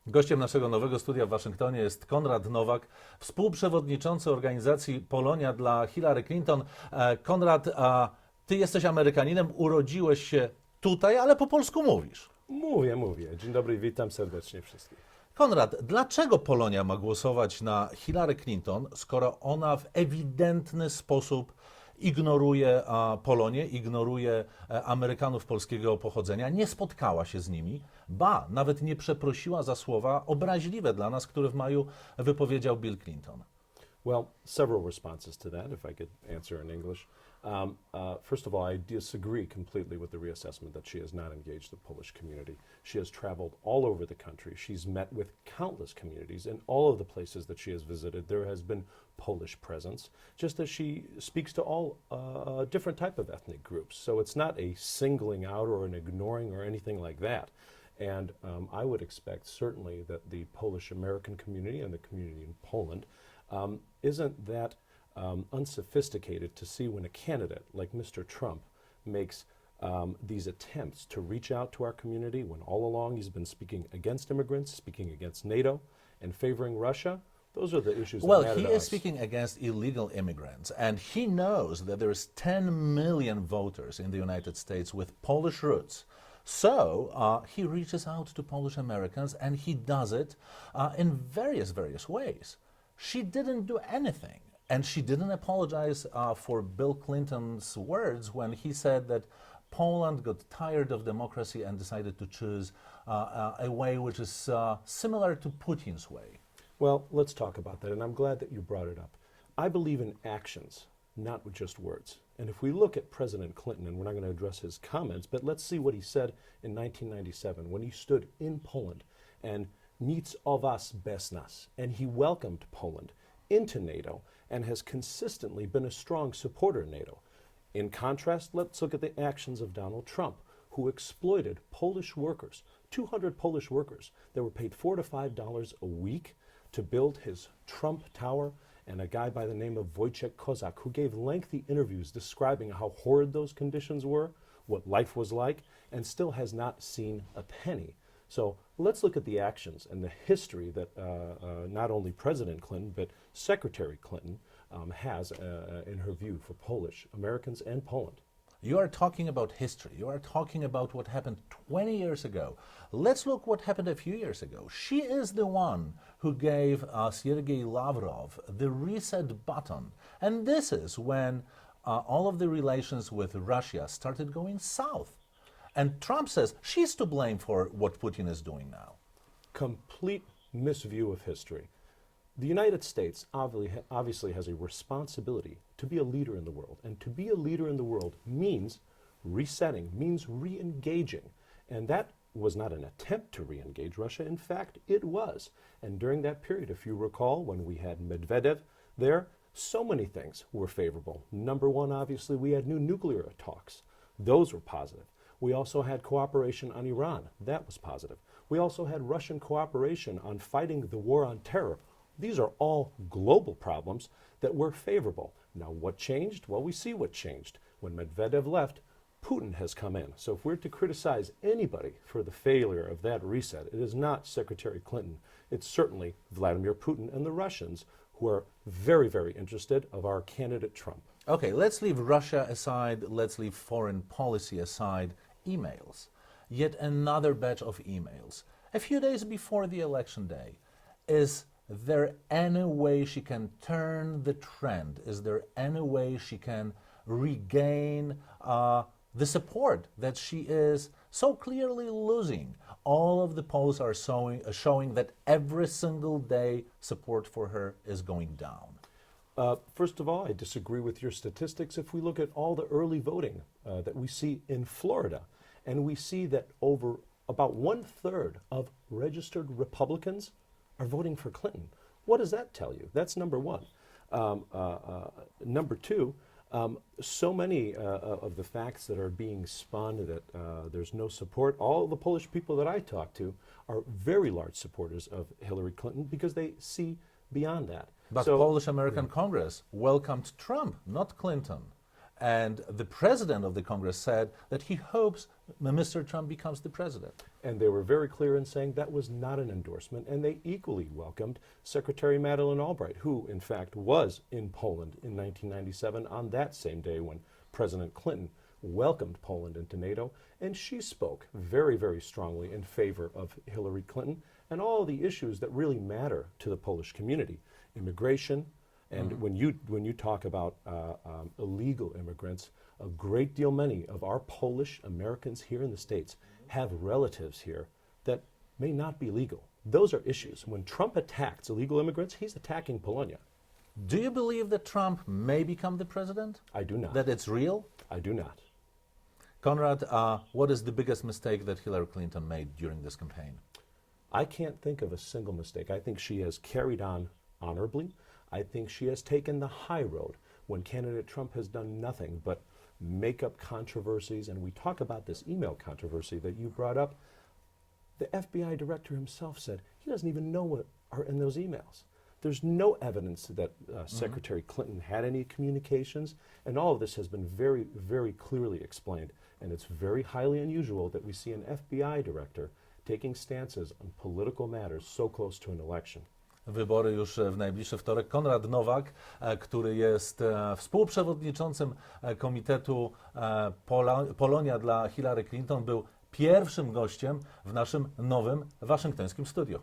Gościem naszego nowego studia w Waszyngtonie jest Conrad Nowak, współprzewodniczący organizacji Polonia dla Hillary Clinton. Konrad, ty jesteś Amerykaninem, urodziłeś się tutaj, ale po polsku mówisz. Mówię. Dzień dobry, witam serdecznie wszystkich. Konrad, dlaczego Polonia ma głosować na Hillary Clinton, skoro ona w ewidentny sposób ignoruje Polonię, ignoruje Amerykanów polskiego pochodzenia, nie spotkała się z nimi, ba, nawet nie przeprosiła za słowa obraźliwe dla nas, które w maju wypowiedział Bill Clinton? Well, several responses to that, if I could answer in English. First of all, I disagree completely with the reassessment that she has not engaged the Polish community. She has traveled all over the country. She's met with countless communities. In all of the places that she has visited, there has been Polish presence, just as she speaks to all different type of ethnic groups. So it's not a singling out or an ignoring or anything like that. And I would expect certainly that the Polish American community and the community in Poland isn't that unsophisticated to see when a candidate like Mr. Trump makes these attempts to reach out to our community when all along he's been speaking against immigrants, speaking against NATO, and favoring Russia. Those are the issues that matter to us. Well, he is speaking against illegal immigrants, and he knows that there's 10 million voters in the United States with Polish roots. So he reaches out to Polish Americans, and he does it in various ways. She didn't do anything. And she didn't apologize for Bill Clinton's words when he said that Poland got tired of democracy and decided to choose a way which is similar to Putin's way. Well, let's talk about that, and I'm glad that you brought it up. I believe in actions, not with just words. And if we look at President Clinton, and we're not going to address his comments, but let's see what he said in 1997 when he stood in Poland and nic o was bez nas, and he welcomed Poland into NATO and has consistently been a strong supporter of NATO. In contrast, let's look at the actions of Donald Trump, who exploited Polish workers, 200 Polish workers that were paid $4 to $5 a week to build his Trump Tower, and a guy by the name of Wojciech Kozak, who gave lengthy interviews describing how horrid those conditions were, what life was like, and still has not seen a penny. So let's look at the actions and the history that not only President Clinton, but Secretary Clinton has in her view for Polish Americans and Poland. You are talking about history. You are talking about what happened 20 years ago. Let's look what happened a few years ago. She is the one who gave Sergei Lavrov the reset button. And this is when all of the relations with Russia started going south. And Trump says she's to blame for what Putin is doing now. Complete misview of history. The United States obviously has a responsibility to be a leader in the world. And to be a leader in the world means resetting, means re-engaging. And that was not an attempt to re-engage Russia. In fact, it was. And during that period, if you recall, when we had Medvedev there, so many things were favorable. Number one, obviously, we had new nuclear talks. Those were positive. We also had cooperation on Iran. That was positive. We also had Russian cooperation on fighting the war on terror. These are all global problems that were favorable. Now, what changed? Well, we see what changed. When Medvedev left, Putin has come in. So if we're to criticize anybody for the failure of that reset, it is not Secretary Clinton. It's certainly Vladimir Putin and the Russians, who are very interested of our candidate Trump. Okay, let's leave Russia aside. Let's leave foreign policy aside. Emails. Yet another batch of emails. A few days before the election day. Is there any way she can turn the trend? Is there any way she can regain the support that she is so clearly losing? All of the polls are showing that every single day support for her is going down. First of all, I disagree with your statistics. If we look at all the early voting that we see in Florida, and we see that over about 1/3 of registered Republicans are voting for Clinton. What does that tell you? That's number one. Number two, so many of the facts that are being spun that there's no support, all the Polish people that I talk to are very large supporters of Hillary Clinton because they see beyond that. But Polish American Congress welcomed Trump, not Clinton. And the president of the Congress said that he hopes Mr. Trump becomes the president. And they were very clear in saying that was not an endorsement, and they equally welcomed Secretary Madeleine Albright, who, in fact, was in Poland in 1997 on that same day when President Clinton welcomed Poland into NATO, and she spoke very, very strongly in favor of Hillary Clinton and all the issues that really matter to the Polish community. Immigration, and when you talk about illegal immigrants, a great deal many of our Polish Americans here in the States have relatives here that may not be legal. Those are issues. When Trump attacks illegal immigrants, he's attacking Polonia. Do you believe that Trump may become the president? I do not. That it's real? I do not. Conrad, what is the biggest mistake that Hillary Clinton made during this campaign? I can't think of a single mistake. I think she has carried on honorably. I think she has taken the high road when candidate Trump has done nothing but make up controversies. And we talk about this email controversy that you brought up. The FBI director himself said he doesn't even know what are in those emails. There's no evidence that Secretary Clinton had any communications, and all of this has been very, very clearly explained. And it's very highly unusual that we see an FBI director taking stances on political matters so close to an election. Wybory już w najbliższy wtorek. Konrad Nowak, który jest współprzewodniczącym Komitetu Polonia dla Hillary Clinton, był pierwszym gościem w naszym nowym waszyngtońskim studiu.